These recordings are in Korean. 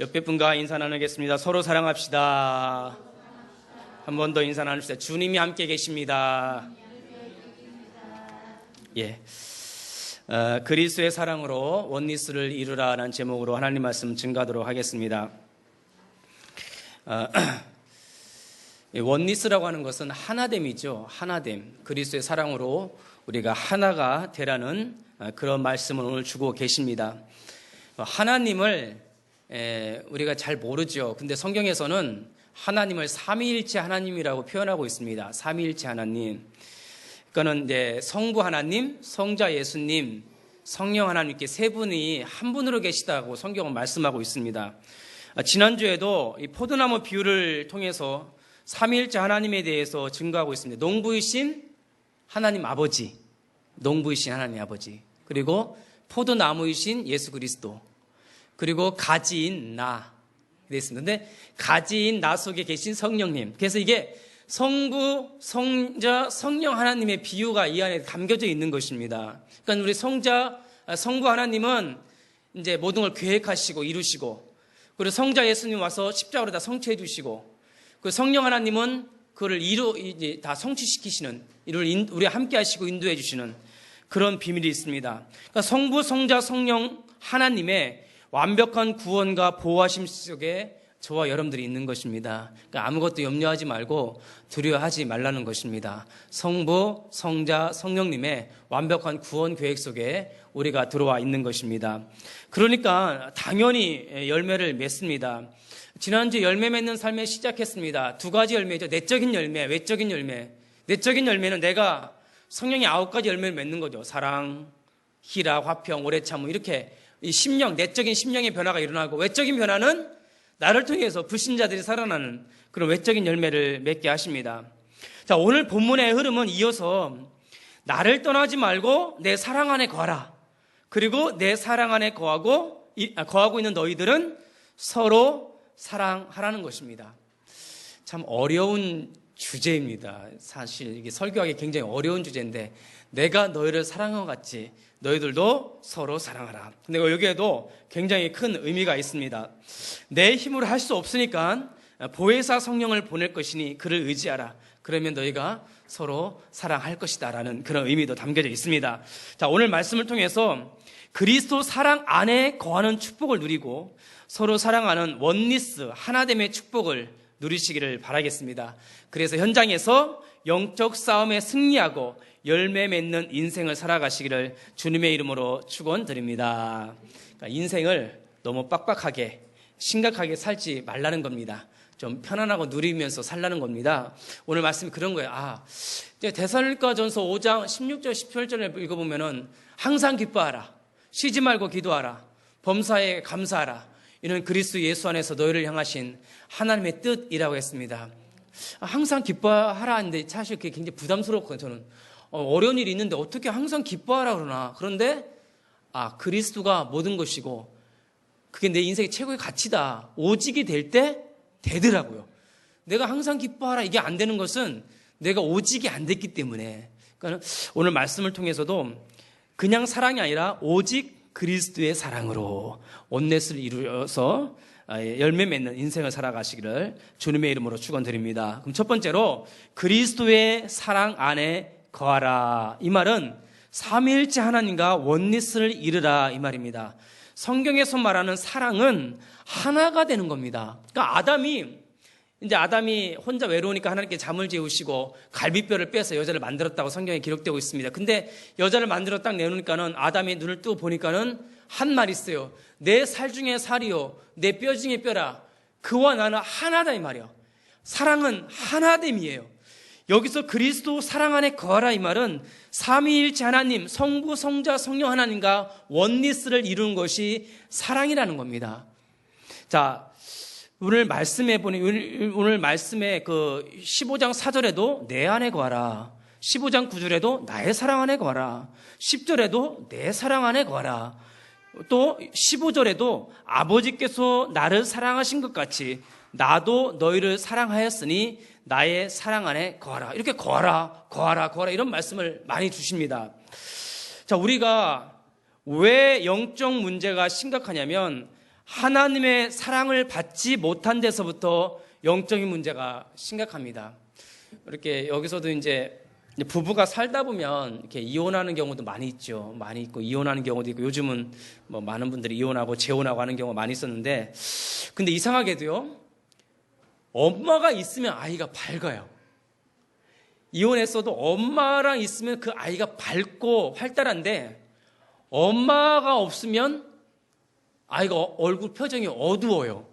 옆에 분과 인사 나누겠습니다. 서로 사랑합시다. 한 번 더 인사 나눕시다. 주님이 함께 계십니다. 예, 그리스도의 사랑으로 원리스를 이루라라는 제목으로 하나님 말씀 증거하도록 하겠습니다. 원리스라고 하는 것은 하나됨이죠. 하나됨. 그리스도의 사랑으로 우리가 하나가 되라는 그런 말씀을 오늘 주고 계십니다. 하나님을 우리가 잘 모르죠. 근데 성경에서는 하나님을 삼위일체 하나님이라고 표현하고 있습니다. 삼위일체 하나님. 그러니까는 이제 성부 하나님, 성자 예수님, 성령 하나님 이렇게 세 분이 한 분으로 계시다고 성경은 말씀하고 있습니다. 지난주에도 이 포도나무 비유를 통해서 삼위일체 하나님에 대해서 증거하고 있습니다. 농부이신 하나님 아버지, 농부이신 하나님 아버지, 그리고 포도나무이신 예수 그리스도, 그리고 가지인 나 그랬습니다. 근데 가지인 나 속에 계신 성령님. 그래서 이게 성부, 성자, 성령 하나님의 비유가 이 안에 담겨져 있는 것입니다. 그러니까 우리 성부 하나님은 이제 모든 걸 계획하시고 이루시고, 그리고 성자 예수님 와서 십자가로 다 성취해 주시고, 그 성령 하나님은 그를 이제 다 성취시키시는, 이를 우리 함께 하시고 인도해 주시는 그런 비밀이 있습니다. 그러니까 성부, 성자, 성령 하나님의 완벽한 구원과 보호하심 속에 저와 여러분들이 있는 것입니다. 그러니까 아무것도 염려하지 말고 두려워하지 말라는 것입니다. 성부, 성자, 성령님의 완벽한 구원 계획 속에 우리가 들어와 있는 것입니다. 그러니까 당연히 열매를 맺습니다. 지난주 열매 맺는 삶에 시작했습니다. 두 가지 열매죠. 내적인 열매, 외적인 열매. 내적인 열매는 내가 성령의 9가지 열매를 맺는 거죠. 사랑, 희락, 화평, 오래 참음, 이렇게 이 심령, 내적인 심령의 변화가 일어나고, 외적인 변화는 나를 통해서 불신자들이 살아나는 그런 외적인 열매를 맺게 하십니다. 자, 오늘 본문의 흐름은 이어서 나를 떠나지 말고 내 사랑 안에 거하라. 그리고 내 사랑 안에 거하고 있는 너희들은 서로 사랑하라는 것입니다. 참 어려운 주제입니다. 사실 이게 설교하기 굉장히 어려운 주제인데, 내가 너희를 사랑한 것 같이 너희들도 서로 사랑하라. 근데 여기에도 굉장히 큰 의미가 있습니다. 내 힘으로 할 수 없으니까 보혜사 성령을 보낼 것이니 그를 의지하라. 그러면 너희가 서로 사랑할 것이다 라는 그런 의미도 담겨져 있습니다. 자, 오늘 말씀을 통해서 그리스도 사랑 안에 거하는 축복을 누리고 서로 사랑하는 원리스 하나됨의 축복을 누리시기를 바라겠습니다. 그래서 현장에서 영적 싸움에 승리하고 열매 맺는 인생을 살아가시기를 주님의 이름으로 축원드립니다. 그러니까 인생을 너무 빡빡하게 심각하게 살지 말라는 겁니다. 좀 편안하고 누리면서 살라는 겁니다. 오늘 말씀이 그런 거예요. 데살로니가전서 5장 16절 17절을 읽어보면은 항상 기뻐하라, 쉬지 말고 기도하라, 범사에 감사하라, 이는 그리스도 예수 안에서 너희를 향하신 하나님의 뜻이라고 했습니다. 항상 기뻐하라 하는데 사실 그게 굉장히 부담스럽거든요. 저는 어려운 일이 있는데 어떻게 항상 기뻐하라 그러나. 그런데 그리스도가 모든 것이고 그게 내 인생의 최고의 가치다. 오직이 될 때 되더라고요. 내가 항상 기뻐하라 이게 안 되는 것은 내가 오직이 안 됐기 때문에. 그러니까 오늘 말씀을 통해서도 그냥 사랑이 아니라 오직 그리스도의 사랑으로 온넷을 이루어서 열매 맺는 인생을 살아가시기를 주님의 이름으로 축원드립니다. 그럼 첫 번째로 그리스도의 사랑 안에 거하라. 이 말은 삼위일체 하나님과 원리스를 이루라 이 말입니다. 성경에서 말하는 사랑은 하나가 되는 겁니다. 그러니까 아담이 혼자 외로우니까 하나님께 잠을 재우시고 갈비뼈를 빼서 여자를 만들었다고 성경에 기록되고 있습니다. 근데 여자를 만들어 딱 내놓으니까는 아담이 눈을 뜨고 보니까는 한 말 있어요. 내 살 중에 살이요, 내 뼈 중에 뼈라. 그와 나는 하나다 이 말이요. 사랑은 하나됨이에요. 여기서 그리스도 사랑 안에 거하라 이 말은 삼위일체 하나님, 성부, 성자, 성령 하나님과 원리스를 이루는 것이 사랑이라는 겁니다. 자, 오늘 말씀에 보니 오늘 말씀에 그 15장 4절에도 내 안에 거하라, 15장 9절에도 나의 사랑 안에 거하라, 10절에도 내 사랑 안에 거하라, 또 15절에도 아버지께서 나를 사랑하신 것 같이 나도 너희를 사랑하였으니 나의 사랑 안에 거하라. 이렇게 거하라 이런 말씀을 많이 주십니다. 자, 우리가 왜 영적 문제가 심각하냐면 하나님의 사랑을 받지 못한 데서부터 영적인 문제가 심각합니다. 이렇게 여기서도 이제 부부가 살다 보면 이렇게 이혼하는 경우도 많이 있죠. 많이 있고 이혼하는 경우도 있고 요즘은 뭐 많은 분들이 이혼하고 재혼하고 하는 경우가 많이 있었는데, 근데 이상하게도요, 엄마가 있으면 아이가 밝아요. 이혼했어도 엄마랑 있으면 그 아이가 밝고 활달한데, 엄마가 없으면 아이가 얼굴 표정이 어두워요.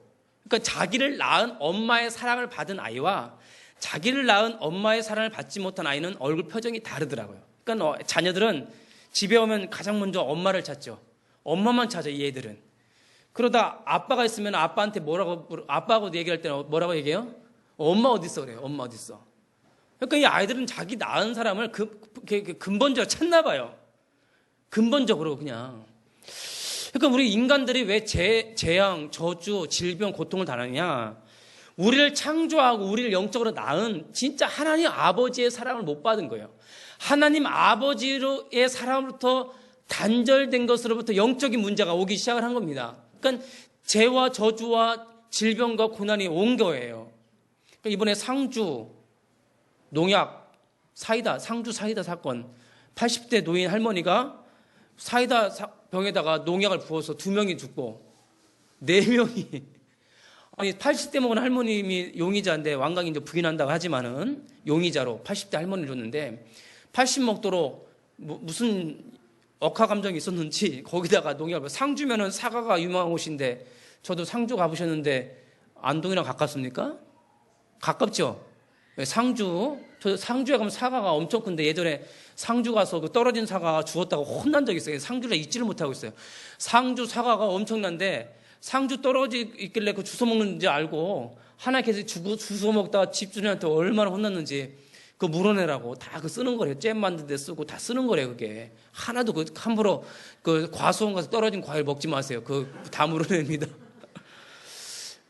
그러니까 자기를 낳은 엄마의 사랑을 받은 아이와 자기를 낳은 엄마의 사랑을 받지 못한 아이는 얼굴 표정이 다르더라고요. 그러니까 자녀들은 집에 오면 가장 먼저 엄마를 찾죠. 엄마만 찾아, 이 애들은. 그러다 아빠가 있으면 아빠한테 아빠하고 얘기할 때는 뭐라고 얘기해요? 엄마 어딨어? 그래요. 엄마 어딨어? 그러니까 이 아이들은 자기 낳은 사람을 근본적으로 찾나 봐요. 근본적으로 그냥. 그러니까 우리 인간들이 왜 재앙, 저주, 질병, 고통을 당하느냐? 우리를 창조하고 우리를 영적으로 낳은 진짜 하나님 아버지의 사랑을 못 받은 거예요. 하나님 아버지의 사랑으로부터 단절된 것으로부터 영적인 문제가 오기 시작을 한 겁니다. 그러니까 죄와 저주와 질병과 고난이 온 거예요. 그러니까 이번에 상주 농약 상주 사이다 사건, 80대 노인 할머니가 사이다 병에다가 농약을 부어서 2명이 죽고 4명이, 아니 80대 먹은 할머님이 용의자인데 왕강이 이제 부인한다고 하지만은 용의자로 80대 할머니를 줬는데, 80 먹도록 무슨 억하 감정이 있었는지 거기다가 농약을, 상주면은 사과가 유명한 곳인데, 저도 상주 가보셨는데 안동이랑 가깝습니까? 가깝죠? 저 상주에 가면 사과가 엄청 큰데, 예전에 상주 가서 그 떨어진 사과가 죽었다고 혼난 적이 있어요. 상주를 잊지를 못하고 있어요. 상주 사과가 엄청난데, 상주 떨어져 있길래 그 주워 먹는지 알고 하나 계속 주워 먹다가 집주인한테 얼마나 혼났는지 그 물어내라고 다 그 쓰는 거래요. 잼 만든 데 쓰고 다 쓰는 거래요. 그게 하나도 그 함부로 그 과수원 가서 떨어진 과일 먹지 마세요. 그 다 물어냅니다.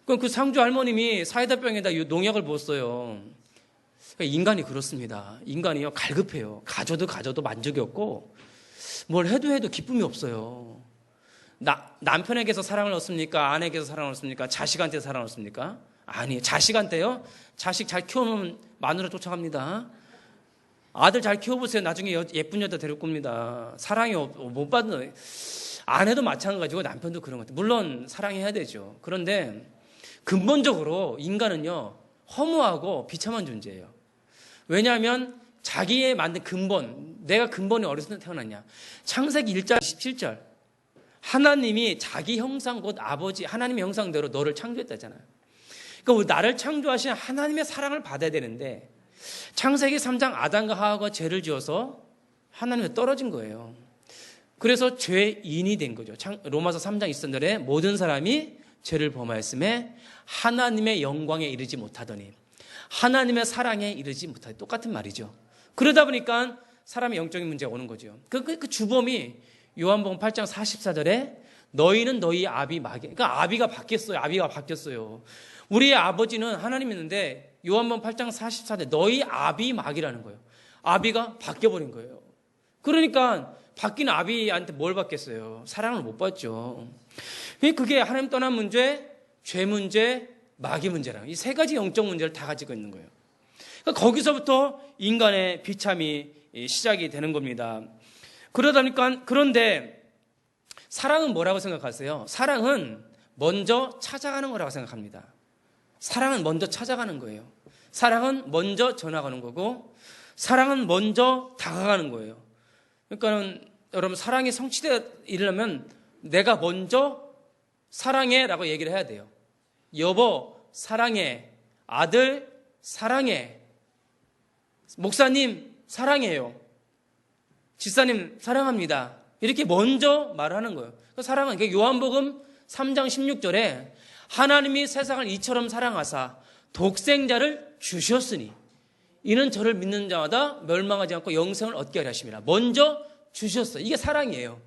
그럼 그 상주 할머님이 사이다병에다 농약을 부었어요. 인간이 그렇습니다. 인간이요, 갈급해요. 가져도 만족이 없고 뭘 해도 기쁨이 없어요. 남편에게서 사랑을 얻습니까? 아내에게서 사랑을 얻습니까? 자식한테 사랑을 얻습니까? 아니에요. 자식한테요? 자식 잘 키우면 마누라 쫓아갑니다. 아들 잘 키워보세요. 나중에 예쁜 여자 데릴 겁니다. 사랑이 못 받는, 아내도 마찬가지고 남편도 그런 것 같아요. 물론 사랑해야 되죠. 그런데 근본적으로 인간은요, 허무하고 비참한 존재예요. 왜냐하면 자기의 만든 근본, 내가 근본이 어디서 태어났냐. 창세기 1장 17절. 하나님이 자기 형상, 곧 아버지 하나님의 형상대로 너를 창조했다잖아요. 그러니까 나를 창조하신 하나님의 사랑을 받아야 되는데, 창세기 3장 아담과 하와가 죄를 지어서 하나님에 떨어진 거예요. 그래서 죄인이 된 거죠. 로마서 3장 23절에 모든 사람이 죄를 범하였음에 하나님의 영광에 이르지 못하더니, 하나님의 사랑에 이르지 못하더니, 똑같은 말이죠. 그러다 보니까 사람의 영적인 문제가 오는 거죠. 그 주범이 요한복음 8장 44절에 너희는 너희 아비 마귀, 그러니까 아비가 바뀌었어요. 우리의 아버지는 하나님이 있는데 요한복음 8장 44절에 너희 아비 마귀라는 거예요. 아비가 바뀌어버린 거예요. 그러니까 바뀐 아비한테 뭘 받겠어요? 사랑을 못 받죠. 그게 하나님 떠난 문제, 죄 문제, 마귀 문제라는, 이 3가지 영적 문제를 다 가지고 있는 거예요. 그러니까 거기서부터 인간의 비참이 시작이 되는 겁니다. 그러다 보니까, 그런데 사랑은 뭐라고 생각하세요? 사랑은 먼저 찾아가는 거라고 생각합니다. 사랑은 먼저 찾아가는 거예요. 사랑은 먼저 전화가는 거고, 사랑은 먼저 다가가는 거예요. 그러니까 여러분, 사랑이 성취되려면 내가 먼저 사랑해 라고 얘기를 해야 돼요. 여보 사랑해, 아들 사랑해, 목사님 사랑해요, 집사님 사랑합니다, 이렇게 먼저 말하는 거예요. 사랑은 요한복음 3장 16절에 하나님이 세상을 이처럼 사랑하사 독생자를 주셨으니 이는 저를 믿는 자마다 멸망하지 않고 영생을 얻게 하려 하심이라. 먼저 주셨어요. 이게 사랑이에요.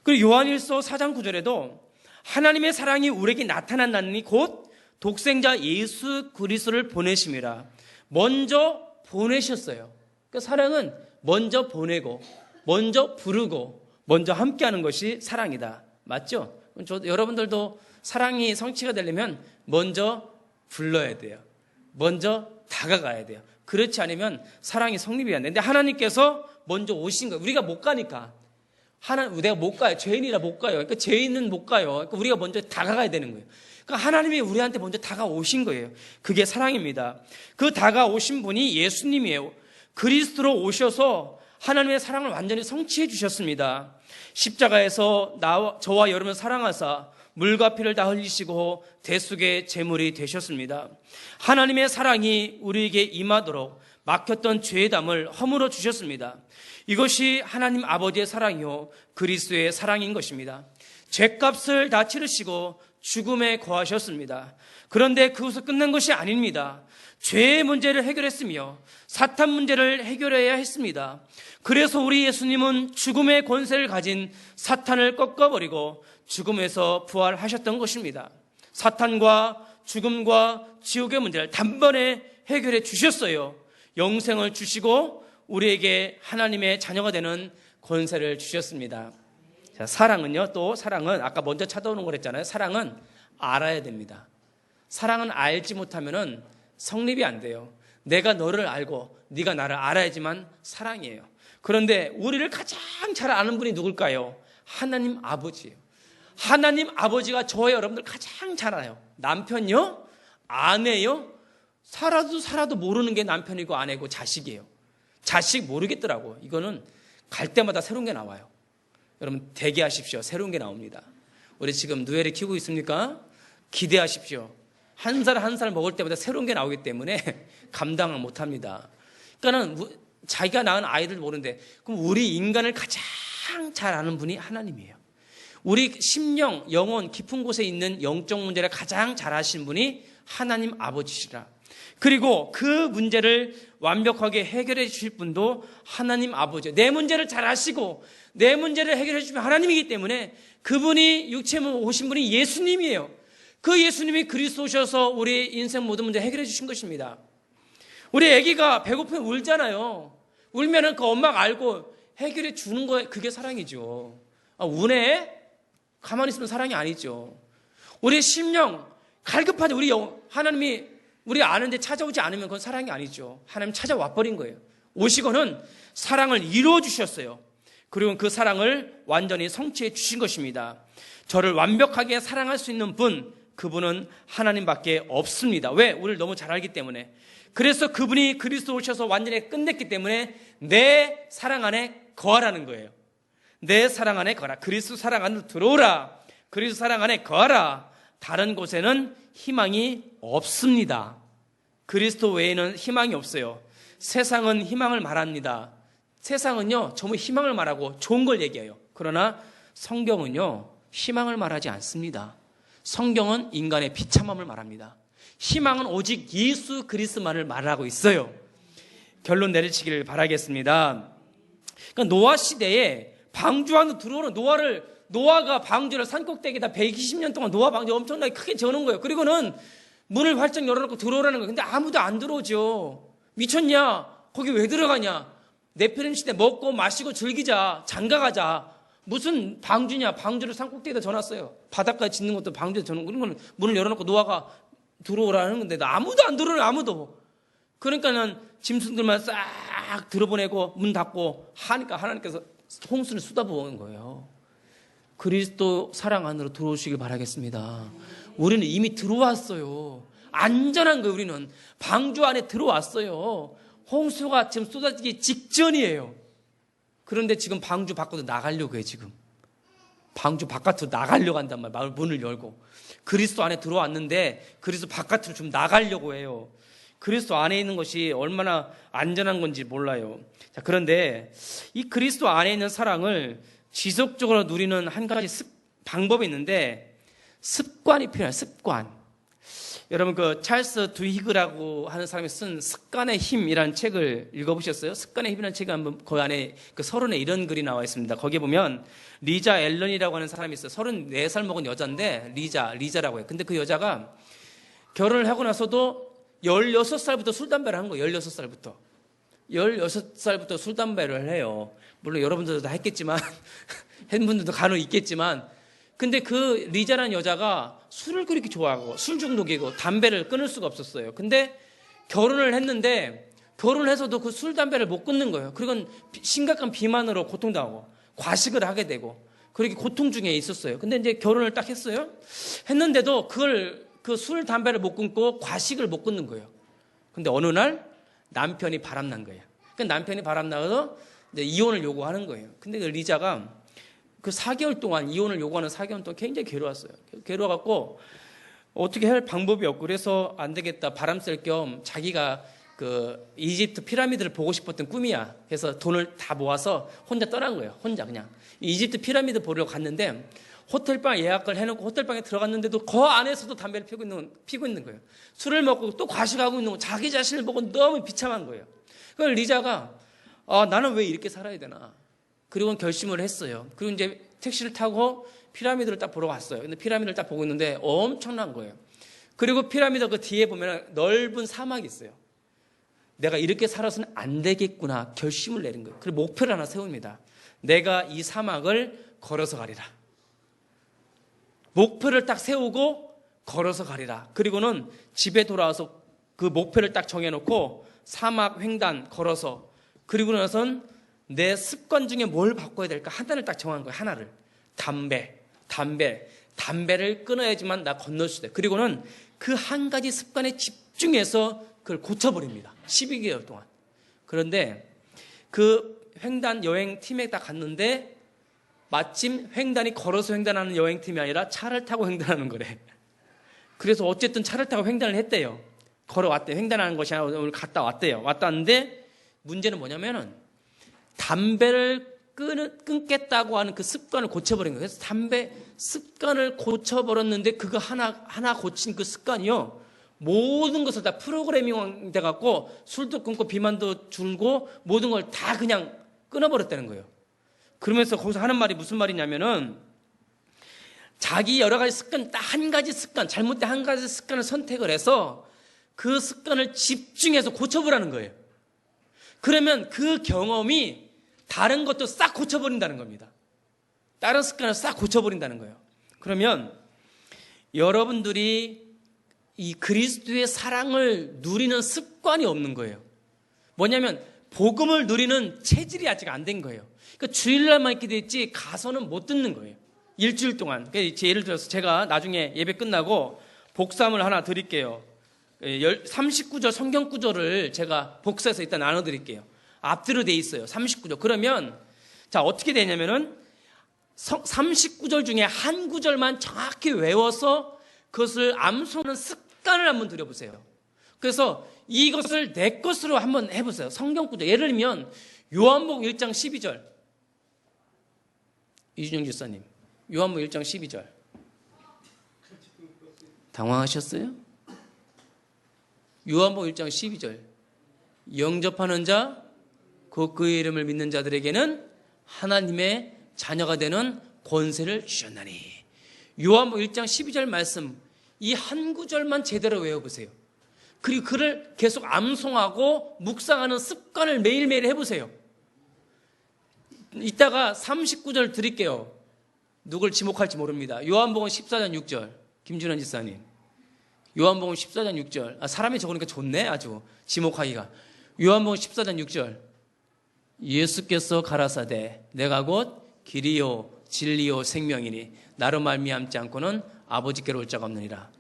그리고 요한일서 4장 9절에도 하나님의 사랑이 우리에게 나타났나니 곧 독생자 예수 그리스도를 보내심이라. 먼저 보내셨어요. 그러니까 사랑은 먼저 보내고, 먼저 부르고, 먼저 함께하는 것이 사랑이다. 맞죠? 여러분들도 사랑이 성취가 되려면 먼저 불러야 돼요. 먼저 다가가야 돼요. 그렇지 않으면 사랑이 성립이 안 돼. 근데 하나님께서 먼저 오신 거예요. 우리가 못 가니까. 내가 못 가요. 죄인이라 못 가요. 그러니까 죄인은 못 가요. 그러니까 우리가 먼저 다가가야 되는 거예요. 그러니까 하나님이 우리한테 먼저 다가오신 거예요. 그게 사랑입니다. 그 다가오신 분이 예수님이에요. 그리스도로 오셔서 하나님의 사랑을 완전히 성취해 주셨습니다. 십자가에서 저와 여러분을 사랑하사 물과 피를 다 흘리시고 대속의 제물이 되셨습니다. 하나님의 사랑이 우리에게 임하도록 막혔던 죄의 담을 허물어 주셨습니다. 이것이 하나님 아버지의 사랑이요 그리스도의 사랑인 것입니다. 죄값을 다 치르시고 죽음에 거하셨습니다. 그런데 그것을 끝난 것이 아닙니다. 죄의 문제를 해결했으며 사탄 문제를 해결해야 했습니다. 그래서 우리 예수님은 죽음의 권세를 가진 사탄을 꺾어버리고 죽음에서 부활하셨던 것입니다. 사탄과 죽음과 지옥의 문제를 단번에 해결해 주셨어요. 영생을 주시고 우리에게 하나님의 자녀가 되는 권세를 주셨습니다. 자, 사랑은요, 또 사랑은 아까 먼저 찾아오는 거랬잖아요. 사랑은 알아야 됩니다. 사랑은 알지 못하면은 성립이 안 돼요. 내가 너를 알고 네가 나를 알아야지만 사랑이에요. 그런데 우리를 가장 잘 아는 분이 누굴까요? 하나님 아버지예요. 하나님 아버지가 저와 여러분들 가장 잘 알아요. 남편요? 아내요? 살아도 모르는 게 남편이고 아내고 자식이에요. 자식 모르겠더라고. 이거는 갈 때마다 새로운 게 나와요. 여러분 대기하십시오. 새로운 게 나옵니다. 우리 지금 누에를 키우고 있습니까? 기대하십시오. 한 살 한 살 먹을 때마다 새로운 게 나오기 때문에 감당을 못합니다. 그러니까 자기가 낳은 아이들 모르는데 그럼 우리 인간을 가장 잘 아는 분이 하나님이에요. 우리 심령, 영혼 깊은 곳에 있는 영적 문제를 가장 잘 아시는 분이 하나님 아버지시라. 그리고 그 문제를 완벽하게 해결해 주실 분도 하나님 아버지예요. 내 문제를 잘 아시고 내 문제를 해결해 주시면 하나님이기 때문에 그분이 육체로 오신 분이 예수님이에요. 그 예수님이 그리스도 오셔서 우리 인생 모든 문제 해결해 주신 것입니다. 우리 아기가 배고프면 울잖아요. 울면은 그 엄마가 알고 해결해 주는 거예요. 그게 사랑이죠. 우네? 가만히 있으면 사랑이 아니죠. 우리 심령 갈급하지 우리 하나님이 우리 아는데 찾아오지 않으면 그건 사랑이 아니죠. 하나님 찾아와 버린 거예요. 오시고는 사랑을 이루어 주셨어요. 그리고 그 사랑을 완전히 성취해 주신 것입니다. 저를 완벽하게 사랑할 수 있는 분, 그분은 하나님밖에 없습니다. 왜? 우리를 너무 잘 알기 때문에. 그래서 그분이 그리스도 오셔서 완전히 끝냈기 때문에 내 사랑 안에 거하라는 거예요. 내 사랑 안에 거하라. 그리스도 사랑 안으로 들어오라. 그리스도 사랑 안에 거하라. 다른 곳에는 희망이 없습니다. 그리스도 외에는 희망이 없어요. 세상은 희망을 말합니다. 세상은요, 전부 희망을 말하고 좋은 걸 얘기해요. 그러나 성경은요, 희망을 말하지 않습니다. 성경은 인간의 비참함을 말합니다. 희망은 오직 예수 그리스도만을 말하고 있어요. 결론 내리시기를 바라겠습니다. 그러니까 노아 시대에 방주 안으로 들어오는 노아가 방주를 산꼭대기에다 120년 동안 노아 방주 엄청나게 크게 지어놓은 거예요. 그리고는 문을 활짝 열어놓고 들어오라는 거예요. 근데 아무도 안 들어오죠. 미쳤냐? 거기 왜 들어가냐? 네피림 시대 먹고 마시고 즐기자. 장가가자. 무슨 방주냐? 방주를 산꼭대기에다 져놨어요. 바닷가에 짓는 것도 방주에 져놓은 그런 거는 문을 열어놓고 노아가 들어오라는 건데 아무도 안 들어오네. 아무도. 그러니까는 짐승들만 싹 들어보내고 문 닫고 하니까 하나님께서 홍수를 쏟아부은 거예요. 그리스도 사랑 안으로 들어오시길 바라겠습니다. 우리는 이미 들어왔어요. 안전한 거예요. 우리는 방주 안에 들어왔어요. 홍수가 지금 쏟아지기 직전이에요. 그런데 지금 방주 밖으로 나가려고 해요. 지금 방주 바깥으로 나가려고 한단 말이에요. 문을 열고 그리스도 안에 들어왔는데 그리스도 바깥으로 좀 나가려고 해요. 그리스도 안에 있는 것이 얼마나 안전한 건지 몰라요. 자, 그런데 이 그리스도 안에 있는 사랑을 지속적으로 누리는 한 가지 방법이 있는데 습관이 필요해요. 습관. 여러분 그 찰스 두히그라고 하는 사람이 쓴 습관의 힘이라는 책을 읽어보셨어요? 습관의 힘이라는 책이 한번 그 안에 그 서론에 이런 글이 나와 있습니다. 거기에 보면 리자 앨런이라고 하는 사람이 있어요. 34살 먹은 여자인데 리자라고 해요. 근데 그 여자가 결혼을 하고 나서도 16살부터 술 담배를 한 거예요. 16살부터 술 담배를 해요. 물론 여러분들도 다 했겠지만 한 분들도 간혹 있겠지만 근데 그 리자라는 여자가 술을 그렇게 좋아하고 술 중독이고 담배를 끊을 수가 없었어요. 근데 결혼을 했는데 결혼을 해서도 그 술, 담배를 못 끊는 거예요. 그리고 심각한 비만으로 고통당하고 과식을 하게 되고 그렇게 고통 중에 있었어요. 근데 이제 결혼을 딱 했어요. 했는데도 그 술, 담배를 못 끊고 과식을 못 끊는 거예요. 근데 어느 날 남편이 바람난 거예요. 그 남편이 바람나서 이제 이혼을 요구하는 거예요. 근데 그 리자가 그 4개월 동안 이혼을 요구하는 4개월 동안 굉장히 괴로웠어요. 괴로워갖고 어떻게 할 방법이 없고 그래서 안 되겠다. 바람 쐴 겸 자기가 그 이집트 피라미드를 보고 싶었던 꿈이야. 그래서 돈을 다 모아서 혼자 떠난 거예요. 혼자 그냥 이집트 피라미드 보러 갔는데 호텔방 예약을 해놓고 호텔방에 들어갔는데도 그 안에서도 담배를 피고 있는 거예요. 술을 먹고 또 과식하고 있는 거 자기 자신을 보고 너무 비참한 거예요. 그래서 리자가 나는 왜 이렇게 살아야 되나. 그리고 결심을 했어요. 그리고 이제 택시를 타고 피라미드를 딱 보러 갔어요. 근데 피라미드를 딱 보고 있는데 엄청난 거예요. 그리고 피라미드 그 뒤에 보면 넓은 사막이 있어요. 내가 이렇게 살아서는 안 되겠구나 결심을 내린 거예요. 그리고 목표를 하나 세웁니다. 내가 이 사막을 걸어서 가리라. 목표를 딱 세우고 걸어서 가리라. 그리고는 집에 돌아와서 그 목표를 딱 정해놓고 사막 횡단 걸어서 그리고 나선 내 습관 중에 뭘 바꿔야 될까 하나를 딱 정한 거예요. 하나를. 담배를 끊어야지만 나 건널 수 있다. 그리고는 그 한 가지 습관에 집중해서 그걸 고쳐버립니다. 12개월 동안. 그런데 그 횡단 여행팀에 딱 갔는데 마침 횡단이 걸어서 횡단하는 여행팀이 아니라 차를 타고 횡단하는 거래. 그래서 어쨌든 차를 타고 횡단을 했대요. 걸어왔대요. 횡단하는 것이 아니라 오늘 갔다 왔대요. 왔는데 문제는 뭐냐면은 담배를 끊겠다고 하는 그 습관을 고쳐버린 거예요. 그래서 담배 습관을 고쳐버렸는데 그거 하나 고친 그 습관이요. 모든 것을 다 프로그래밍 돼갖고 술도 끊고 비만도 줄고 모든 걸 다 그냥 끊어버렸다는 거예요. 그러면서 거기서 하는 말이 무슨 말이냐면은 자기 여러 가지 습관, 딱 한 가지 습관, 잘못된 한 가지 습관을 선택을 해서 그 습관을 집중해서 고쳐보라는 거예요. 그러면 그 경험이 다른 것도 싹 고쳐버린다는 겁니다. 다른 습관을 싹 고쳐버린다는 거예요. 그러면 여러분들이 이 그리스도의 사랑을 누리는 습관이 없는 거예요. 뭐냐면 복음을 누리는 체질이 아직 안 된 거예요. 그러니까 주일날만 있게 됐지 가서는 못 듣는 거예요. 일주일 동안. 그러니까 예를 들어서 제가 나중에 예배 끝나고 복사물 하나 드릴게요. 39절 성경 구절을 제가 복사해서 일단 나눠드릴게요. 앞뒤로 돼 있어요. 39절. 그러면 자 어떻게 되냐면은 39절 중에 한 구절만 정확히 외워서 그것을 암송하는 습관을 한번 들여보세요. 그래서 이것을 내 것으로 한번 해보세요. 성경 구절. 예를 들면 요한복음 1장 12절. 이준영 집사님. 요한복음 1장 12절. 당황하셨어요? 요한복음 1장 12절. 영접하는 자, 곧 그의 이름을 믿는 자들에게는 하나님의 자녀가 되는 권세를 주셨나니. 요한복음 1장 12절 말씀 이 한 구절만 제대로 외워보세요. 그리고 그를 계속 암송하고 묵상하는 습관을 매일매일 해보세요. 이따가 39절 드릴게요. 누굴 지목할지 모릅니다. 요한복음 14장 6절 김준환 집사님. 요한복음 14장 6절. 사람이 적으니까 좋네 아주 지목하기가. 요한복음 14장 6절. 예수께서 가라사대 내가 곧 길이요 진리요 생명이니 나로 말미암지 않고는 아버지께로 올 자가 없느니라.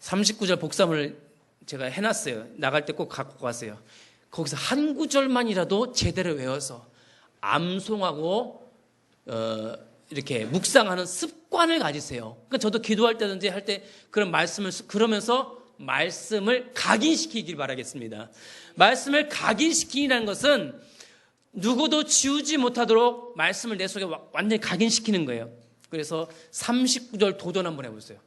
39절 복사문을 제가 해놨어요. 나갈 때 꼭 갖고 가세요. 거기서 한 구절만이라도 제대로 외워서 암송하고 이렇게 묵상하는 습관을 가지세요. 그러니까 저도 기도할 때든지 할 때 그런 말씀을 그러면서 말씀을 각인시키길 바라겠습니다. 말씀을 각인시키라는 것은 누구도 지우지 못하도록 말씀을 내 속에 완전히 각인시키는 거예요. 그래서 39절 도전 한번 해보세요.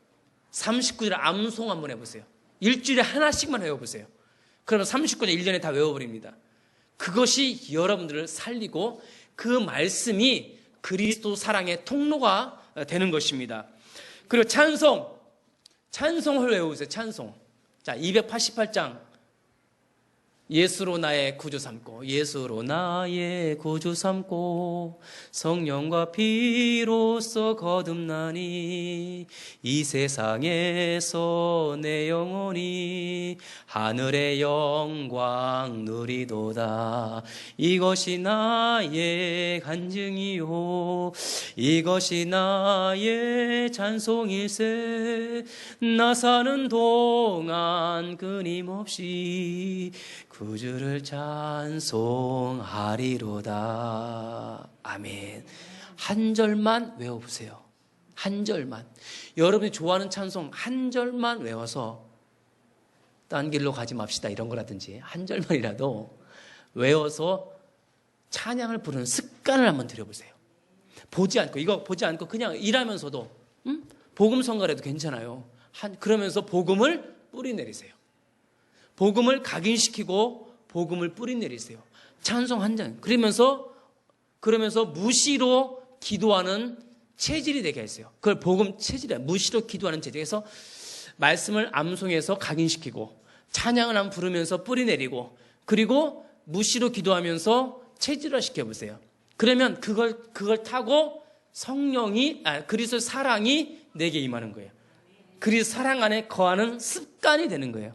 39절 암송 한번 해보세요. 일주일에 하나씩만 외워보세요. 그러면 39절 1년에 다 외워버립니다. 그것이 여러분들을 살리고 그 말씀이 그리스도 사랑의 통로가 되는 것입니다. 그리고 찬송을 외우세요. 찬송. 자, 288장 예수로 나의 구주 삼고, 예수로 나의 구주 삼고, 성령과 피로써 거듭나니 이 세상에서 내 영혼이 하늘의 영광 누리도다. 이것이 나의 간증이요, 이것이 나의 찬송일세. 나 사는 동안 끊임없이 구주를 찬송하리로다. 아멘. 한 절만 외워보세요. 한 절만. 여러분이 좋아하는 찬송 한 절만 외워서 딴 길로 가지 맙시다 이런 거라든지 한 절만이라도 외워서 찬양을 부르는 습관을 한번 들여보세요. 보지 않고 그냥 일하면서도 복음성가라도 괜찮아요. 그러면서 복음을 뿌리내리세요. 복음을 각인시키고 복음을 뿌리내리세요. 찬송 한 장. 그러면서 무시로 기도하는 체질이 되게 했어요. 그걸 복음 체질이야. 무시로 기도하는 체질. 그래서 말씀을 암송해서 각인시키고 찬양을 한번 부르면서 뿌리내리고 그리고 무시로 기도하면서 체질화 시켜보세요. 그러면 그걸 타고 그리스도의 사랑이 내게 임하는 거예요. 그리스도 사랑 안에 거하는 습관이 되는 거예요.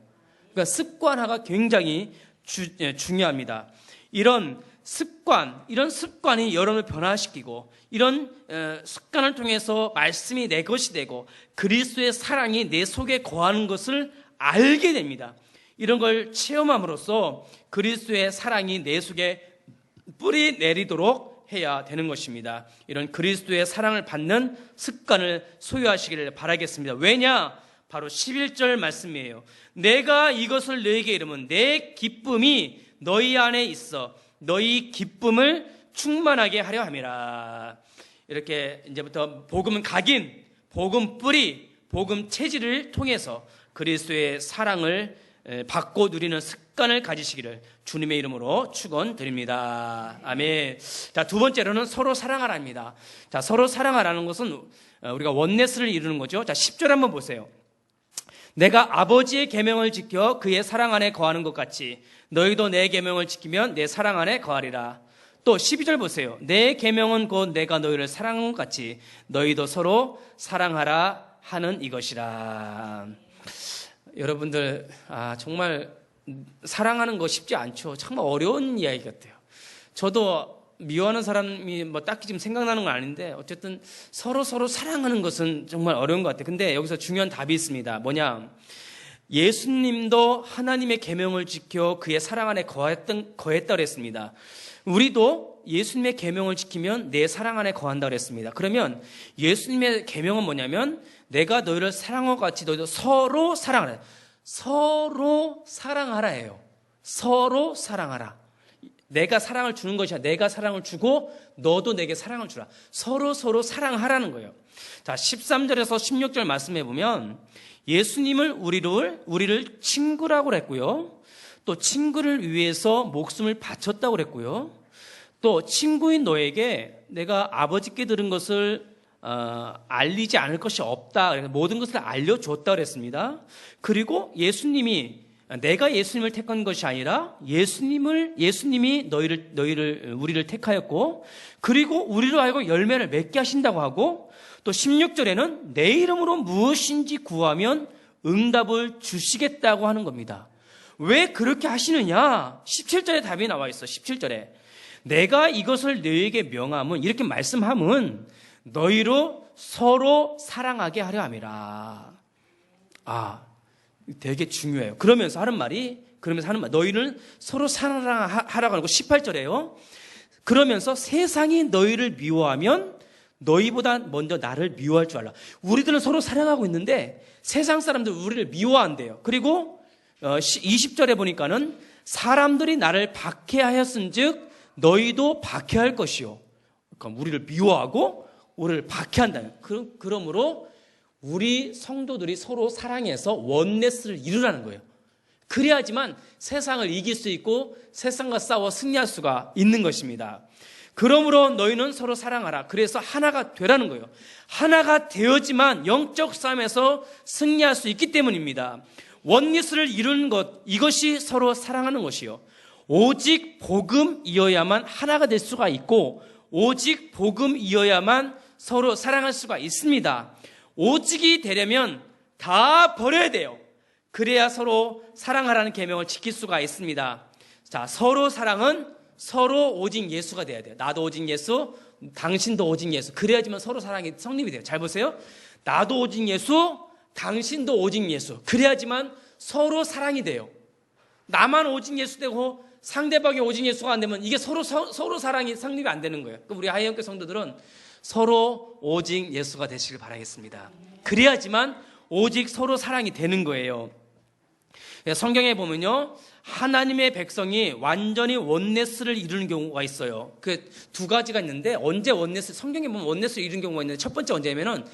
그러니까 습관화가 굉장히 중요합니다. 이런 습관이 여러분을 변화시키고 이런 습관을 통해서 말씀이 내 것이 되고 그리스도의 사랑이 내 속에 거하는 것을 알게 됩니다. 이런 걸 체험함으로써 그리스도의 사랑이 내 속에 뿌리 내리도록 해야 되는 것입니다. 이런 그리스도의 사랑을 받는 습관을 소유하시기를 바라겠습니다. 왜냐? 바로 11절 말씀이에요. 내가 이것을 너에게 이르면 내 기쁨이 너희 안에 있어 너희 기쁨을 충만하게 하려 함이라. 이렇게 이제부터 복음 각인, 복음 뿌리, 복음 체질을 통해서 그리스도의 사랑을 받고 누리는 습관을 가지시기를 주님의 이름으로 축원드립니다. 아멘. 자, 두 번째로는 서로 사랑하라입니다. 자, 서로 사랑하라는 것은 우리가 원네스를 이루는 거죠. 자, 10절 한번 보세요. 내가 아버지의 계명을 지켜 그의 사랑 안에 거하는 것 같이 너희도 내 계명을 지키면 내 사랑 안에 거하리라. 또 12절 보세요. 내 계명은 곧 내가 너희를 사랑한 것 같이 너희도 서로 사랑하라 하는 이것이라. 여러분들 정말 사랑하는 거 쉽지 않죠. 정말 어려운 이야기 같아요. 저도 미워하는 사람이 딱히 지금 생각나는 건 아닌데 어쨌든 서로 사랑하는 것은 정말 어려운 것 같아요. 근데 여기서 중요한 답이 있습니다. 뭐냐? 예수님도 하나님의 계명을 지켜 그의 사랑 안에 거했다 그랬습니다. 우리도 예수님의 계명을 지키면 내 사랑 안에 거한다 그랬습니다. 그러면 예수님의 계명은 뭐냐면 내가 너희를 사랑한 것 같이 너희도 서로 사랑하라. 서로 사랑하라예요. 서로 사랑하라. 내가 사랑을 주는 것이 아니라 내가 사랑을 주고 너도 내게 사랑을 주라. 서로 사랑하라는 거예요. 자, 13절에서 16절 말씀해 보면 예수님을 우리를 친구라고 그랬고요. 또 친구를 위해서 목숨을 바쳤다고 그랬고요. 또 친구인 너에게 내가 아버지께 들은 것을 알리지 않을 것이 없다. 모든 것을 알려줬다 그랬습니다. 그리고 내가 예수님을 택한 것이 아니라 예수님이 우리를 택하였고, 그리고 우리로 알고 열매를 맺게 하신다고 하고, 또 16절에는 내 이름으로 무엇인지 구하면 응답을 주시겠다고 하는 겁니다. 왜 그렇게 하시느냐? 17절에 답이 나와 있어. 17절에 내가 이것을 너희에게 명함은, 이렇게 말씀함은 너희로 서로 사랑하게 하려 함이라. 되게 중요해요. 그러면서 하는 말이 너희는 서로 사랑하라고 하고 18절에요. 그러면서 세상이 너희를 미워하면 너희보다 먼저 나를 미워할 줄 알라. 우리들은 서로 사랑하고 있는데 세상 사람들 우리를 미워한대요. 그리고 20절에 보니까는 사람들이 나를 박해하였은즉 너희도 박해할 것이요. 그러니까 우리를 미워하고 우리를 박해한다. 그러므로 우리 성도들이 서로 사랑해서 원네스를 이루라는 거예요. 그래야지만 세상을 이길 수 있고 세상과 싸워 승리할 수가 있는 것입니다. 그러므로 너희는 서로 사랑하라. 그래서 하나가 되라는 거예요. 하나가 되어지만 영적 싸움에서 승리할 수 있기 때문입니다. 원리스를 이루는 것, 이것이 서로 사랑하는 것이요. 오직 복음이어야만 하나가 될 수가 있고, 오직 복음이어야만 서로 사랑할 수가 있습니다. 오직이 되려면 다 버려야 돼요. 그래야 서로 사랑하라는 계명을 지킬 수가 있습니다. 자, 서로 사랑은 서로 오직 예수가 돼야 돼요. 나도 오직 예수, 당신도 오직 예수. 그래야지만 서로 사랑이 성립이 돼요. 잘 보세요. 나도 오직 예수, 당신도 오직 예수. 그래야지만 서로 사랑이 돼요. 나만 오직 예수 되고 상대방이 오직 예수가 안 되면 이게 서로 사랑이 성립이 안 되는 거예요. 그럼 우리 하이영교 성도들은 서로 오직 예수가 되시길 바라겠습니다. 그래야지만 오직 서로 사랑이 되는 거예요. 성경에 보면요, 하나님의 백성이 완전히 원네스를 이루는 경우가 있어요. 그 두 가지가 있는데, 언제 원네스, 성경에 보면 원네스를 이루는 경우가 있는데, 첫 번째 언제냐면은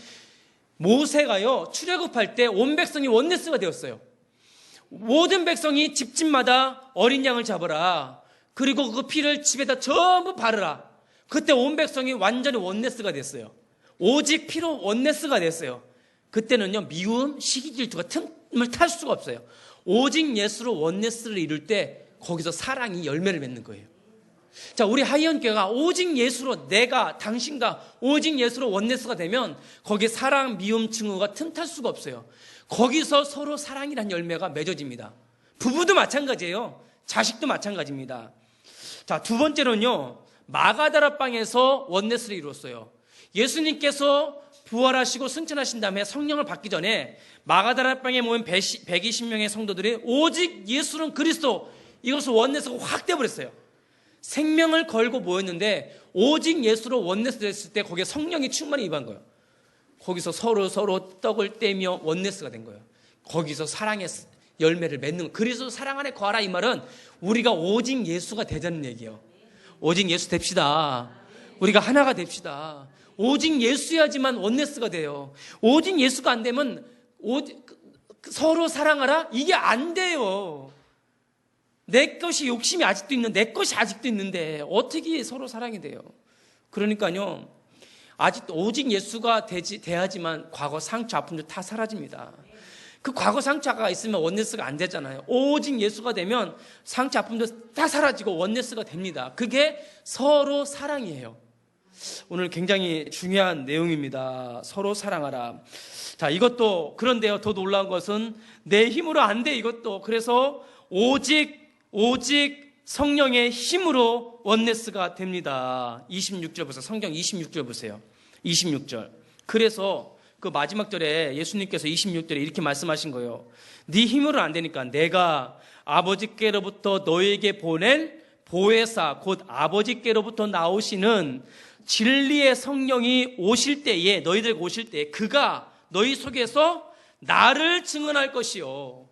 모세가요, 출애굽할 때 온 백성이 원네스가 되었어요. 모든 백성이 집집마다 어린 양을 잡아라. 그리고 그 피를 집에다 전부 바르라. 그때 온 백성이 완전히 원네스가 됐어요. 오직 피로 원네스가 됐어요. 그때는요, 미움, 시기 질투가 틈을 탈 수가 없어요. 오직 예수로 원네스를 이룰 때 거기서 사랑이 열매를 맺는 거예요. 자, 우리 하이언교회가 오직 예수로, 내가 당신과 오직 예수로 원네스가 되면 거기에 사랑, 미움, 증오가 틈탈 수가 없어요. 거기서 서로 사랑이란 열매가 맺어집니다. 부부도 마찬가지예요. 자식도 마찬가지입니다. 자, 두 번째로는요, 마가다라방에서 원네스를 이루었어요. 예수님께서 부활하시고 승천하신 다음에 성령을 받기 전에 마가다라방에 모인 120명의 성도들이 오직 예수는 그리스도, 이것을 원네스가 확 떼버렸어요. 생명을 걸고 모였는데 오직 예수로 원네스 됐을 때 거기에 성령이 충만히 임한 거예요. 거기서 서로 떡을 떼며 원네스가 된 거예요. 거기서 사랑의 열매를 맺는 거예요. 그리스도 사랑 안에 거하라, 이 말은 우리가 오직 예수가 되자는 얘기예요. 오직 예수 됩시다. 우리가 하나가 됩시다. 오직 예수야지만 원네스가 돼요. 오직 예수가 안 되면 서로 사랑하라? 이게 안 돼요. 내 것이 욕심이 아직도 있는, 내 것이 아직도 있는데 어떻게 서로 사랑이 돼요? 그러니까요, 아직도 오직 예수가 돼야지만 과거 상처, 아픔들 다 사라집니다. 그 과거 상처가 있으면 원네스가 안 되잖아요. 오직 예수가 되면 상처, 아픔도 다 사라지고 원네스가 됩니다. 그게 서로 사랑이에요. 오늘 굉장히 중요한 내용입니다. 서로 사랑하라. 자, 이것도 그런데요, 더 놀라운 것은 내 힘으로 안 돼, 이것도. 그래서 오직 성령의 힘으로 원네스가 됩니다. 26절 보세요. 성경 26절 보세요. 26절. 그래서 그 마지막 절에 예수님께서 26절에 이렇게 말씀하신 거예요. 네 힘으로 안 되니까 내가 아버지께로부터 너에게 보낸 보혜사, 곧 아버지께로부터 나오시는 진리의 성령이 오실 때에, 너희들에게 오실 때에 그가 너희 속에서 나를 증언할 것이요.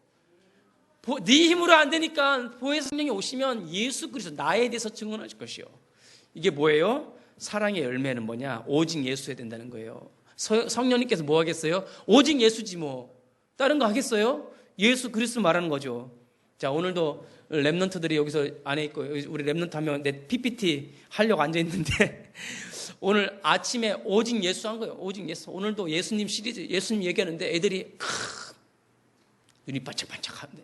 네 힘으로 안 되니까 보혜사 성령이 오시면 예수 그리스도 나에 대해서 증언할 것이요. 이게 뭐예요? 사랑의 열매는 뭐냐? 오직 예수여야 된다는 거예요. 성령님께서 뭐 하겠어요? 오직 예수지 뭐. 다른 거 하겠어요? 예수 그리스도 말하는 거죠. 자, 오늘도 랩런트들이 여기서 안에 있고, 우리 랩런트 하면 내 PPT 하려고 앉아있는데 오늘 아침에 오직 예수 한 거예요. 오직 예수. 오늘도 예수님 시리즈, 예수님 얘기하는데 애들이 눈이 반짝반짝하는데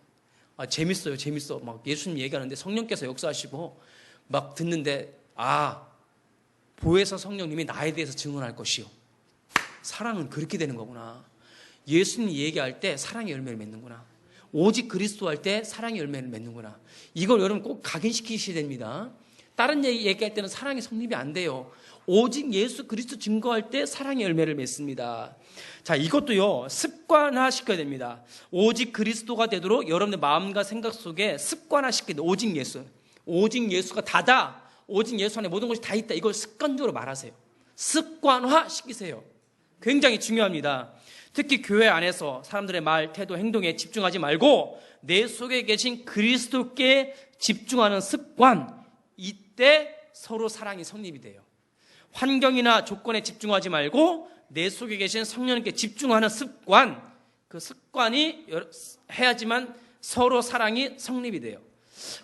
재밌어요. 재밌어. 막 예수님 얘기하는데 성령께서 역사하시고 막 듣는데, 보혜사 성령님이 나에 대해서 증언할 것이요. 사랑은 그렇게 되는 거구나. 예수님이 얘기할 때 사랑의 열매를 맺는구나. 오직 그리스도 할 때 사랑의 열매를 맺는구나. 이걸 여러분 꼭 각인시키셔야 됩니다. 다른 얘기할 때는 사랑의 성립이 안 돼요. 오직 예수 그리스도 증거할 때 사랑의 열매를 맺습니다. 자, 이것도요, 습관화시켜야 됩니다. 오직 그리스도가 되도록 여러분의 마음과 생각 속에 습관화시켜야 돼요. 오직 예수. 오직 예수가 다다. 오직 예수 안에 모든 것이 다 있다. 이걸 습관적으로 말하세요. 습관화시키세요. 굉장히 중요합니다. 특히 교회 안에서 사람들의 말, 태도, 행동에 집중하지 말고 내 속에 계신 그리스도께 집중하는 습관, 이때 서로 사랑이 성립이 돼요. 환경이나 조건에 집중하지 말고 내 속에 계신 성령님께 집중하는 습관, 그 습관이 해야지만 서로 사랑이 성립이 돼요.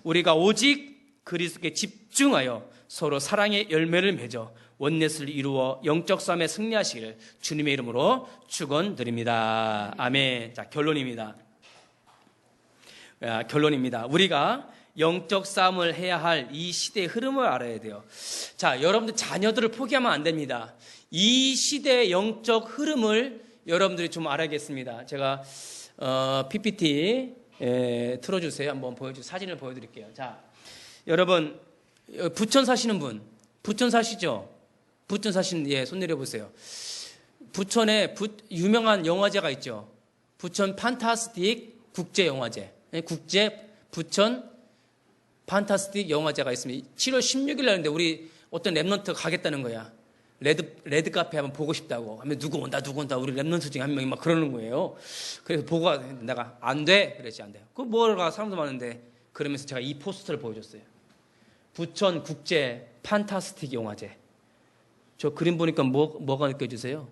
우리가 오직 그리스도께 집중하여 서로 사랑의 열매를 맺어 원넷을 이루어 영적 싸움에 승리하시기를 주님의 이름으로 축원드립니다. 아멘. 자, 결론입니다. 결론입니다. 우리가 영적 싸움을 해야 할 이 시대의 흐름을 알아야 돼요. 자, 여러분들 자녀들을 포기하면 안 됩니다. 이 시대의 영적 흐름을 여러분들이 좀 알아야겠습니다. 제가 PPT 틀어주세요. 한번 사진을 보여드릴게요. 자, 여러분 부천 사시는 분, 부천 사시죠? 부천 사시는 손 내려보세요. 부천에 유명한 영화제가 있죠. 부천 판타스틱 국제영화제, 부천 판타스틱 영화제가 있습니다. 7월 16일 날인데 우리 어떤 랩런트 가겠다는 거야. 레드 카페 한번 보고 싶다고 하면 누구 온다 우리 랩런트 중에 한 명이 막 그러는 거예요. 그래서 보고 내가 안 돼 그랬지. 안 돼요. 그 뭐가 사람도 많은데 그러면서 제가 이 포스터를 보여줬어요. 부천 국제 판타스틱 영화제. 저 그림 보니까 뭐가 느껴지세요?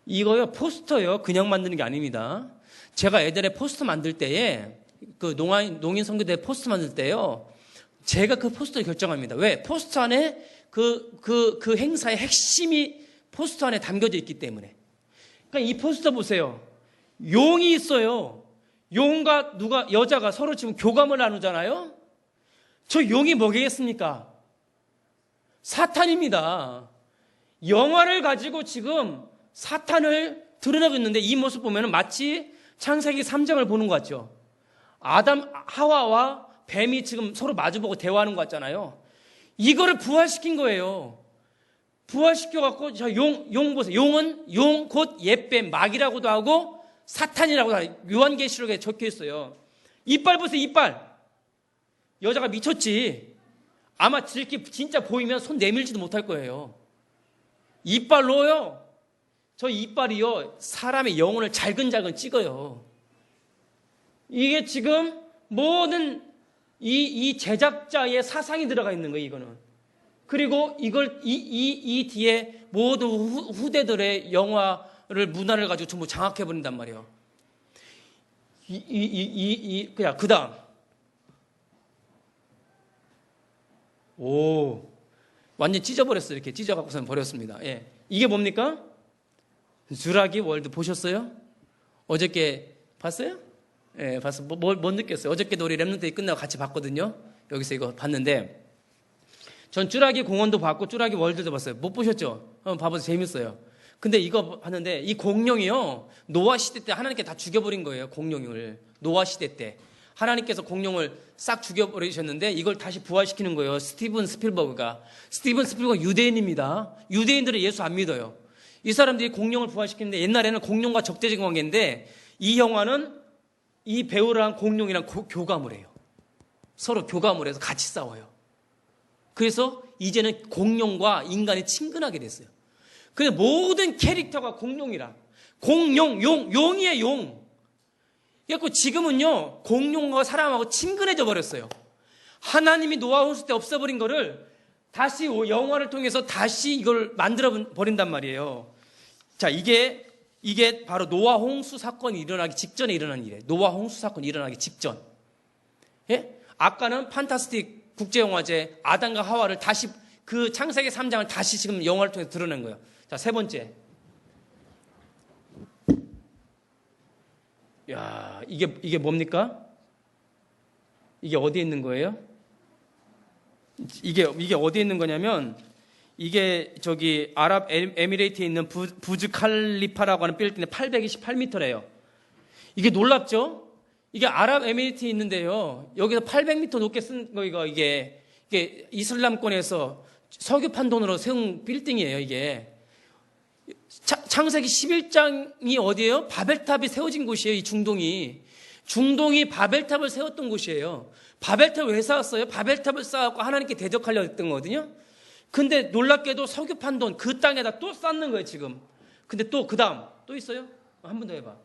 이거요, 포스터요. 그냥 만드는 게 아닙니다. 제가 예전에 포스터 만들 때에 그 농인 선교대 포스터 만들 때요, 제가 그 포스터를 결정합니다. 왜? 포스터 안에 그 행사의 핵심이 포스터 안에 담겨져 있기 때문에. 그러니까 이 포스터 보세요. 용이 있어요. 용과 여자가 서로 지금 교감을 나누잖아요. 저 용이 뭐겠습니까? 사탄입니다. 영화를 가지고 지금 사탄을 드러내고 있는데 이 모습 보면 마치 창세기 3장을 보는 것 같죠. 하와와 뱀이 지금 서로 마주보고 대화하는 것 같잖아요. 이거를 부활시킨 거예요. 부활시켜갖고, 자, 용 보세요. 용은 용 곧 옛뱀, 마귀라고도 하고 사탄이라고도 하고 요한계시록에 적혀 있어요. 이빨 보세요, 이빨. 여자가 미쳤지. 아마 이렇게 진짜 보이면 손 내밀지도 못할 거예요. 이빨로요. 저 이빨이요, 사람의 영혼을 잘근잘근 찍어요. 이게 지금 모든 이 제작자의 사상이 들어가 있는 거예요, 이거는. 그리고 이걸, 이 뒤에 모든 후대들의 영화를, 문화를 가지고 전부 장악해버린단 말이에요. 그냥, 그 다음. 완전 찢어버렸어요. 이렇게 찢어갖고선 버렸습니다. 예. 이게 뭡니까? 주라기 월드 보셨어요? 어저께 봤어요? 예, 봤어. 뭐 느꼈어요? 어저께도 우리 랩런트데이 끝나고 같이 봤거든요. 여기서 이거 봤는데, 전 쭈라기 공원도 봤고 쭈라기 월드도 봤어요. 못 보셨죠? 한번 봐보세요. 재밌어요. 근데 이거 봤는데 이 공룡이요, 노아 시대 때 하나님께 다 죽여버린 거예요. 공룡을. 노아 시대 때 하나님께서 공룡을 싹 죽여버리셨는데 이걸 다시 부활시키는 거예요. 스티븐 스필버그가 유대인입니다. 유대인들은 예수 안 믿어요. 이 사람들이 공룡을 부활시키는데, 옛날에는 공룡과 적대적인 관계인데 이 영화는 이 배우랑 공룡이랑 교감을 해요. 서로 교감을 해서 같이 싸워요. 그래서 이제는 공룡과 인간이 친근하게 됐어요. 근데 모든 캐릭터가 공룡이라. 용이에요, 용. 그래서 지금은요, 공룡과 사람하고 친근해져 버렸어요. 하나님이 노아 홍수 때 없애버린 거를 다시 영화를 통해서 다시 이걸 만들어 버린단 말이에요. 자, 이게 바로 노아 홍수 사건이 일어나기 직전에 일어난 일이에요. 노아 홍수 사건이 일어나기 직전. 예? 아까는 판타스틱 국제영화제 아담과 하와를 다시, 그 창세기 3장을 다시 지금 영화를 통해서 드러낸 거예요. 자, 세 번째. 야, 이게 뭡니까? 이게 어디에 있는 거예요? 이게 어디에 있는 거냐면, 이게 저기 아랍에미레이트에 있는 부즈 칼리파라고 하는 빌딩의 828m래요. 이게 놀랍죠? 이게 아랍에미레이트에 있는데요, 여기서 800m 높게 쓴 거가 이게 이슬람권에서 석유판 돈으로 세운 빌딩이에요. 이게 창세기 11장이 어디예요? 바벨탑이 세워진 곳이에요. 이 중동이 바벨탑을 세웠던 곳이에요. 바벨탑을 왜 쌓았어요? 바벨탑을 쌓았고 하나님께 대적하려고 했던 거거든요. 근데 놀랍게도 석유판 돈 그 땅에다 또 쌓는 거예요, 지금. 근데 또 그 다음 또 있어요? 한 번 더 해봐.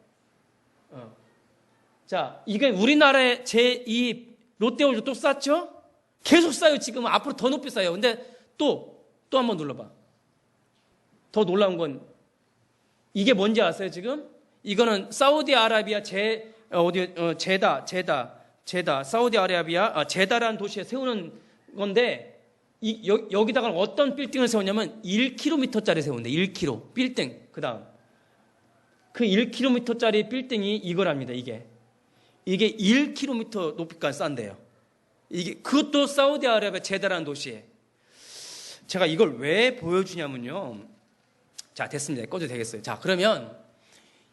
자, 이게 우리나라에 제2 롯데월드 또 쌓죠? 계속 쌓여요. 지금 앞으로 더 높이 쌓여요. 근데 또 한 번 눌러봐. 더 놀라운 건 이게 뭔지 아세요? 지금 이거는 사우디아라비아 제다 사우디아라비아 제다라는 도시에 세우는 건데, 여기다가 어떤 빌딩을 세웠냐면 1km짜리 세운대. 1km 빌딩. 그 다음 그 1km짜리 빌딩이 이거랍니다. 이게 이게 1km 높이까지 싼대요. 이게 그것도 사우디아라비아 제다라는 도시에. 제가 이걸 왜 보여주냐면요. 자, 됐습니다. 꺼도 되겠어요. 자, 그러면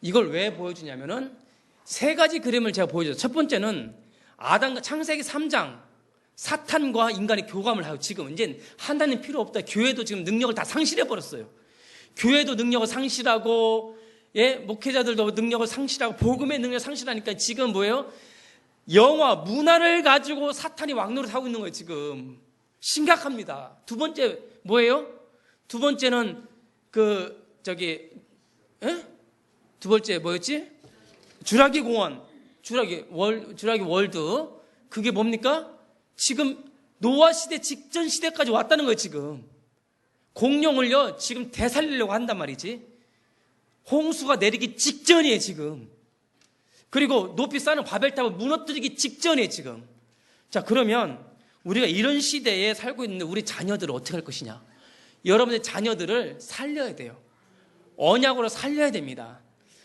이걸 왜 보여주냐면은 세 가지 그림을 제가 보여줘요. 첫 번째는 아담과 창세기 3장 사탄과 인간의 교감을 하고 지금 이제 하나님 필요 없다. 교회도 지금 능력을 다 상실해 버렸어요. 교회도 능력을 상실하고 목회자들도 능력을 상실하고 복음의 능력을 상실하니까 지금 뭐예요? 영화, 문화를 가지고 사탄이 왕노릇하고 있는 거예요. 지금 심각합니다. 두 번째 뭐예요? 두 번째는 두 번째 뭐였지? 주라기 공원, 주라기 월드. 그게 뭡니까? 지금 노아 시대 직전 시대까지 왔다는 거예요. 지금 공룡을요 지금 되살리려고 한단 말이지. 홍수가 내리기 직전이에요. 지금. 그리고 높이 쌓는 바벨탑을 무너뜨리기 직전이에요. 지금. 자, 그러면 우리가 이런 시대에 살고 있는데 우리 자녀들을 어떻게 할 것이냐? 여러분의 자녀들을 살려야 돼요. 언약으로 살려야 됩니다.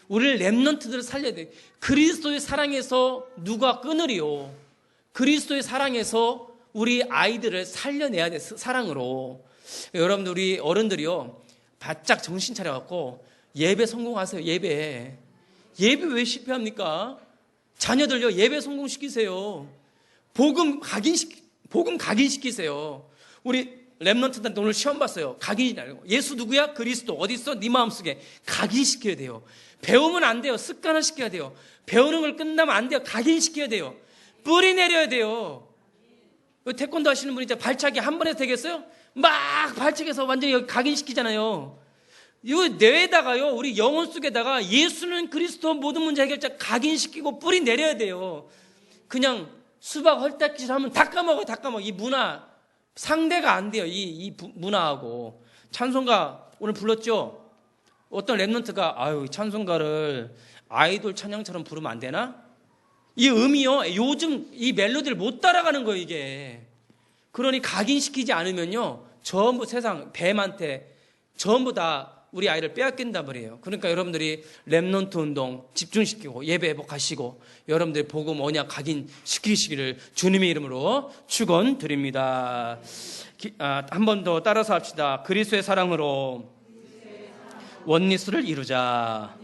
우리를 렘넌트들을 살려야 돼요. 그리스도의 사랑에서 누가 끊으리요? 그리스도의 사랑에서 우리 아이들을 살려내야 돼. 사랑으로. 여러분들 우리 어른들이요 바짝 정신 차려갖고 예배 성공하세요. 예배 왜 실패합니까? 자녀들요 예배 성공시키세요. 복음 각인시키세요. 우리 렘넌트들한테 오늘 시험 봤어요. 각인이라고. 예수 누구야? 그리스도. 어디 있어? 네 마음속에. 각인시켜야 돼요. 배우면 안 돼요. 습관화시켜야 돼요. 배우는 걸 끝나면 안 돼요. 각인시켜야 돼요. 뿌리 내려야 돼요. 태권도 하시는 분이 이제 발차기 한 번에 되겠어요? 막 발차기해서 완전히 각인시키잖아요. 이 뇌에다가요, 우리 영혼 속에다가 예수는 그리스도 모든 문제 해결자 각인시키고 뿌리 내려야 돼요. 그냥 수박 헐떡질 하면 다 까먹어요. 다 까먹어. 이 문화 상대가 안 돼요. 이 문화하고. 찬송가 오늘 불렀죠? 어떤 랩런트가 찬송가를 아이돌 찬양처럼 부르면 안 되나? 이 음이요 요즘 이 멜로디를 못 따라가는 거예요. 이게. 그러니 각인시키지 않으면요 전부 세상 뱀한테 전부 다 우리 아이를 빼앗긴단 말이에요. 그러니까 여러분들이 렘넌트 운동 집중시키고 예배 회복하시고 여러분들이 복음 언약 각인시키시기를 주님의 이름으로 축원드립니다. 한 번 더 따라서 합시다. 그리스도의 사랑으로 원리스를 이루자.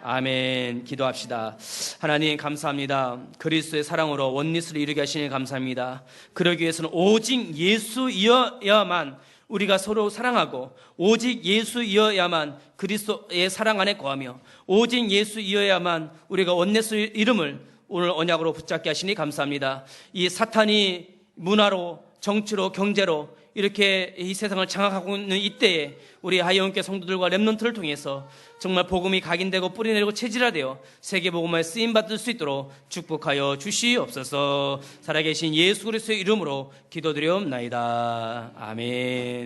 아멘. 기도합시다. 하나님 감사합니다. 그리스도의 사랑으로 원리스를 이루게 하시니 감사합니다. 그러기 위해서는 오직 예수이어야만 우리가 서로 사랑하고 오직 예수이어야만 그리스도의 사랑 안에 거하며 오직 예수이어야만 우리가 원리스 이름을 오늘 언약으로 붙잡게 하시니 감사합니다. 이 사탄이 문화로 정치로 경제로 이렇게 이 세상을 장악하고 있는 이때에 우리 하이원교 성도들과 렘넌트를 통해서 정말 복음이 각인되고 뿌리내리고 체질화되어 세계복음화에 쓰임받을 수 있도록 축복하여 주시옵소서. 살아계신 예수 그리스도의 이름으로 기도드리옵나이다. 아멘.